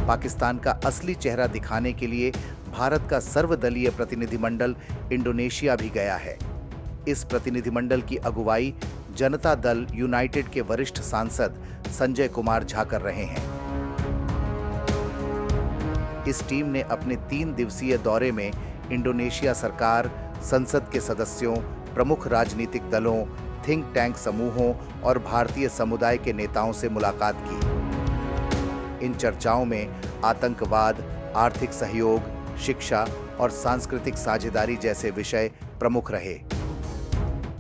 पाकिस्तान का असली चेहरा दिखाने के लिए भारत का सर्वदलीय प्रतिनिधिमंडल इंडोनेशिया भी गया है। इस प्रतिनिधिमंडल की अगुवाई जनता दल यूनाइटेड के वरिष्ठ सांसद संजय कुमार झा कर रहे हैं। इस टीम ने अपने 3 दिवसीय दौरे में इंडोनेशिया सरकार, संसद के सदस्यों, प्रमुख राजनीतिक दलों, थिंक टैंक समूहों और भारतीय समुदाय के नेताओं से मुलाकात की। इन चर्चाओं में आतंकवाद, आर्थिक सहयोग, शिक्षा और सांस्कृतिक साझेदारी जैसे विषय प्रमुख रहे।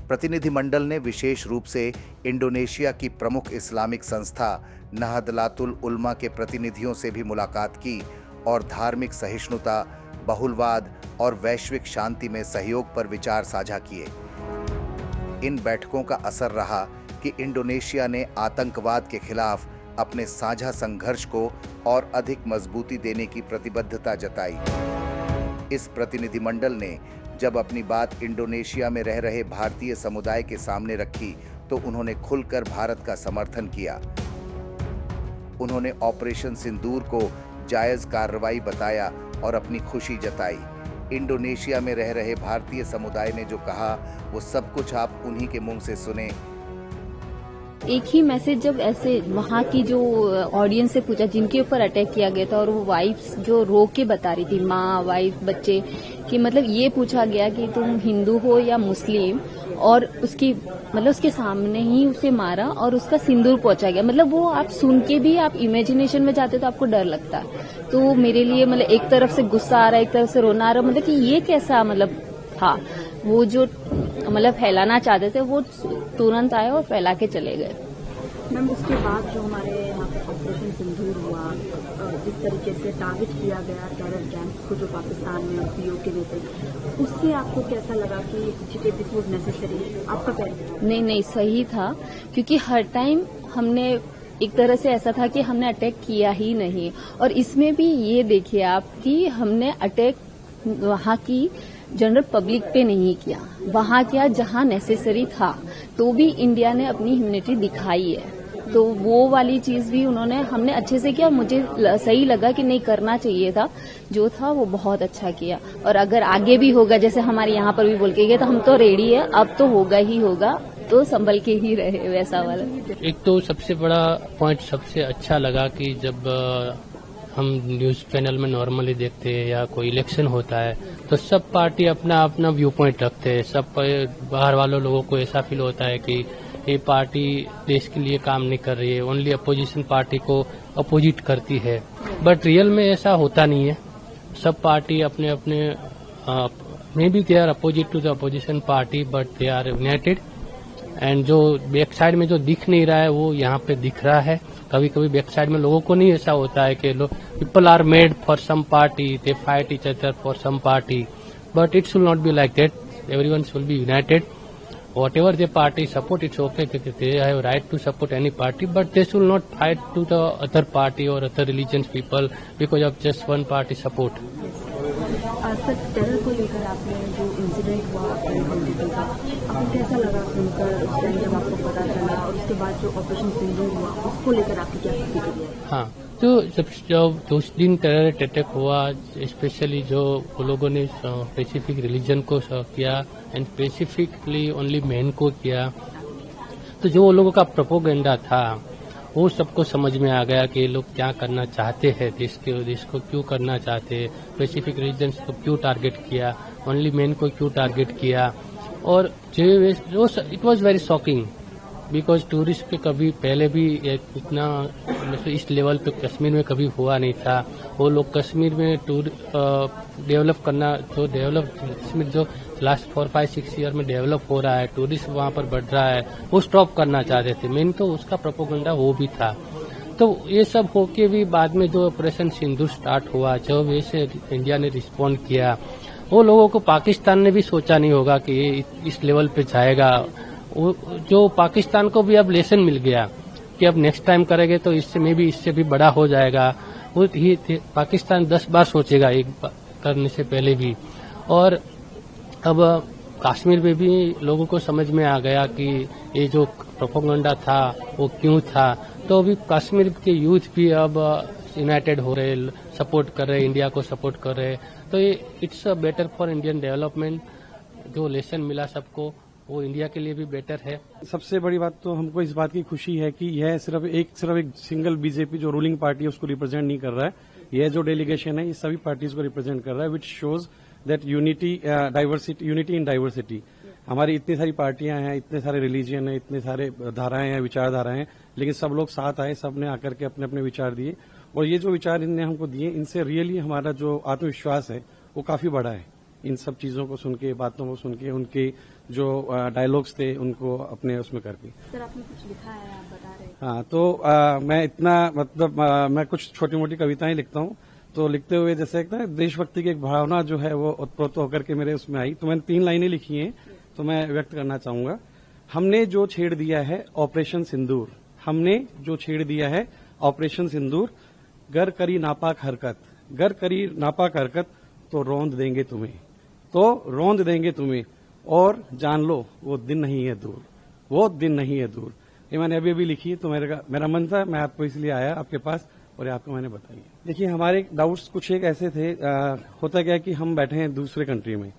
प्रतिनिधिमंडल ने विशेष रूप से इंडोनेशिया की प्रमुख इस्लामिक संस्था नहदलातुल उलमा के प्रतिनिधियों से भी मुलाकात की और धार्मिक सहिष्णुता, बहुलवाद और वैश्विक शांति में सहयोग पर विचार साझा किए। इन बैठकों का असर रहा कि इंडोनेशिया ने आतंकवाद के खिलाफ अपने साझा संघर्ष को और अधिक मजबूती देने की प्रतिबद्धता जताई। इस प्रतिनिधिमंडल ने जब अपनी बात इंडोनेशिया में रह रहे भारतीय समुदाय के सामने रखी तो उन्होंने खुलकर भारत का समर्थन किया। उन्होंने ऑपरेशन सिंदूर को जायज कार्रवाई बताया और अपनी खुशी जताई। इंडोनेशिया में रह रहे भारतीय समुदाय ने जो कहा वो सब कुछ आप उन्हीं के मुंह से सुने। एक ही मैसेज जब ऐसे वहाँ की जो ऑडियंस से पूछा जिनके ऊपर अटैक किया गया था और वो वाइफ्स जो रो के बता रही थी, माँ, वाइफ, बच्चे, कि मतलब ये पूछा गया कि तुम हिंदू हो या मुस्लिम, और उसकी मतलब उसके सामने ही उसे मारा और उसका सिंदूर पहुंचा गया। मतलब वो आप सुन के भी आप इमेजिनेशन में जाते तो आपको डर लगता है। तो मेरे लिए मतलब एक तरफ से गुस्सा आ रहा है, एक तरफ से रोना आ रहा है, मतलब कि ये कैसा मतलब था। वो जो मतलब फैलाना चाहते थे वो तुरंत आए और फैला के चले गए। मैम, उसके बाद जो हमारे यहाँ पे ऑपरेशन सिंदूर हुआ, जिस तरीके से टारगेट किया गया टेरर गैंग्स को जो पाकिस्तान में पीओके में थे, उससे आपको कैसा लगा कि दिस वाज नेसेसरी? आपका क्या? नहीं, सही था, क्योंकि हर टाइम हमने एक तरह से ऐसा था कि हमने अटैक किया ही नहीं। और इसमें भी ये देखिए आप कि हमने अटैक वहाँ की जनरल पब्लिक पे नहीं किया, वहाँ किया जहाँ नेसेसरी था। तो भी इंडिया ने अपनी ह्यूमैनिटी दिखाई है। तो वो वाली चीज भी हमने अच्छे से किया। मुझे सही लगा कि नहीं, करना चाहिए था, जो था वो बहुत अच्छा किया। और अगर आगे भी होगा, जैसे हमारे यहाँ पर भी बोल के गए, तो हम तो रेडी है, अब तो होगा ही होगा, तो संभल के ही रहे वैसा वाला। एक तो सबसे बड़ा पॉइंट सबसे अच्छा लगा कि जब हम न्यूज चैनल में नॉर्मली देखते हैं या कोई इलेक्शन होता है तो सब पार्टी अपना अपना व्यू पॉइंट रखते हैं। सब बाहर वालों लोगों को ऐसा फील होता है कि ये पार्टी देश के लिए काम नहीं कर रही है, ओनली अपोजिशन पार्टी को अपोजिट करती है। बट रियल में ऐसा होता नहीं है। सब पार्टी अपने अपने may be they are opposite to the opposition party but they are united. And जो बैक साइड में जो दिख नहीं रहा है वो यहाँ पे दिख रहा है। कभी कभी बैक साइड में लोगों को नहीं ऐसा होता है कि लोग people are made for some party, they fight each other for some party, but it should not be like that. Everyone should be united. Whatever the party support, it's okay. They have right to support any party, but they should not fight to the other party or other religions people because of just one party support. Sir, terror को लेकर आपने जो incident हुआ का, आपको कैसा लगा सुनकर उस टाइम जब आपको पता चला, और उसके बाद जो ऑपरेशन सिंदूर हुआ उसको लेकर आपकी क्या प्रतिक्रिया? हाँ, तो जब उस दिन टेरर अटैक हुआ, स्पेशली जो लोगों ने स्पेसिफिक रिलीजन को किया एंड स्पेसिफिकली ओनली मैन को किया, तो जो लोगों का प्रोपोगेंडा था वो सबको समझ में आ गया कि ये लोग क्या करना चाहते हैं, देश को क्यों करना चाहते हैं, स्पेसिफिक रीजन को क्यों टारगेट किया, ओनली मैन को क्यों टारगेट किया। और it was very shocking because tourist पे कभी पहले भी इतना इस लेवल पे कश्मीर में कभी हुआ नहीं था। वो लोग कश्मीर में डेवलप करना, जो कश्मीर जो लास्ट 4-5-6 ईयर में डेवलप हो रहा है, टूरिस्ट वहाँ पर बढ़ रहा है, वो स्टॉप करना चाहते थे। मेन तो उसका प्रोपोगेंडा वो भी था। तो ये सब होके भी बाद में जो ऑपरेशन सिंदूर स्टार्ट हुआ, जब ऐसे इंडिया ने रिस्पॉन्ड किया, वो लोगों को पाकिस्तान ने भी सोचा नहीं होगा कि ये इस लेवल पे जाएगा। जो पाकिस्तान को भी अब लेसन मिल गया कि अब नेक्स्ट टाइम करेंगे तो इससे भी बड़ा हो जाएगा। वो पाकिस्तान 10 बार सोचेगा एक करने से पहले भी। और अब कश्मीर में भी लोगों को समझ में आ गया कि ये जो प्रोपेगेंडा था वो क्यों था। तो अभी कश्मीर के यूथ भी अब यूनाइटेड हो रहे, सपोर्ट कर रहे, इंडिया को सपोर्ट कर रहे, तो ये it's better for Indian development. जो लेसन मिला सबको वो इंडिया के लिए भी बेटर है। सबसे बड़ी बात तो हमको इस बात की खुशी है कि यह सिर्फ एक सिंगल बीजेपी जो रूलिंग पार्टी है उसको रिप्रेजेंट नहीं कर रहा है। यह जो डेलीगेशन है ये सभी पार्टीज को रिप्रेजेंट कर रहा है, which shows that unity in diversity. हमारी इतनी सारी पार्टियां हैं, इतने सारे रिलीजियन है, इतने सारे धाराएं हैं, विचारधाराएं हैं, लेकिन सब लोग साथ आए, सबने आकर के अपने अपने विचार दिए और ये जो विचार इनने हमको दिए इनसे रियली हमारा जो आत्मविश्वास है वो काफी बड़ा है। इन सब चीजों को सुन के, बातों को सुन के, उनके जो डायलॉग्स थे उनको अपने उसमें करके। सर आपने कुछ लिखा है, आप बता रहे हैं। हाँ, तो मैं इतना मतलब मैं कुछ छोटी मोटी कविताएं लिखता हूँ, तो लिखते हुए जैसे एक ना देशभक्ति की एक भावना जो है वो उत्प्रोत होकर के मेरे उसमें आई, तो मैंने 3 लाइनें लिखी हैं तो मैं व्यक्त करना चाहूंगा। हमने जो छेड़ दिया है ऑपरेशन सिंदूर, हमने जो छेड़ दिया है ऑपरेशन सिंदूर, गर करी नापाक हरकत, गर करी नापाक हरकत तो रौंद देंगे तुम्हें, तो रौंद देंगे तुम्हें, और जान लो वो दिन नहीं है दूर, वो दिन नहीं है दूर। ये मैंने अभी लिखी है, तो मेरा मन था, मैं आपको इसलिए आया आपके पास और आपको मैंने बताई। देखिए हमारे डाउट्स कुछ एक ऐसे थे, होता क्या कि हम बैठे हैं दूसरे कंट्री में,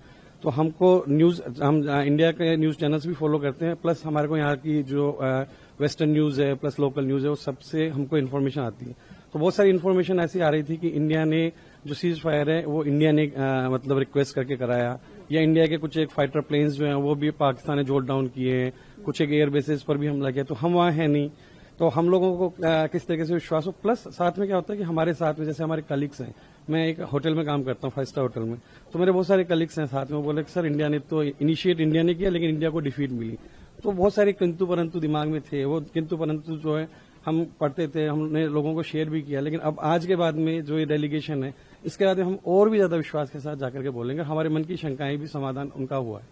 तो हमको न्यूज, हम इंडिया के न्यूज चैनल्स भी फॉलो करते हैं, प्लस हमारे को यहाँ की जो वेस्टर्न न्यूज है प्लस लोकल न्यूज है वो सबसे हमको इन्फॉर्मेशन आती है। तो बहुत सारी इन्फॉर्मेशन ऐसी आ रही थी कि इंडिया ने जो सीज फायर है वो इंडिया ने मतलब रिक्वेस्ट करके कराया, या इंडिया के कुछ एक फाइटर प्लेन्स जो हैं वो भी पाकिस्तान ने जोट डाउन किए हैं, कुछ एक एयर बेसिस पर भी हमला किया, तो हम वहां हैं नहीं। तो हम लोगों को किस तरीके से विश्वास हो, प्लस साथ में क्या होता है कि हमारे साथ में जैसे हमारे कलीग्स हैं, मैं एक होटल में काम करता हूँ 5 स्टार होटल में, तो मेरे बहुत सारे कलीग्स हैं साथ में, बोले सर इंडिया ने तो इनिशिएट इंडिया ने किया लेकिन इंडिया को डिफीट मिली। तो बहुत सारे किंतु परंतु दिमाग में थे, वो किंतु परंतु जो है हम पढ़ते थे, हमने लोगों को शेयर भी किया, लेकिन अब आज के बाद में जो ये डेलीगेशन है इसके बाद हम और भी ज्यादा विश्वास के साथ जाकर के बोलेंगे, हमारे मन की शंकाएं भी समाधान उनका हुआ है।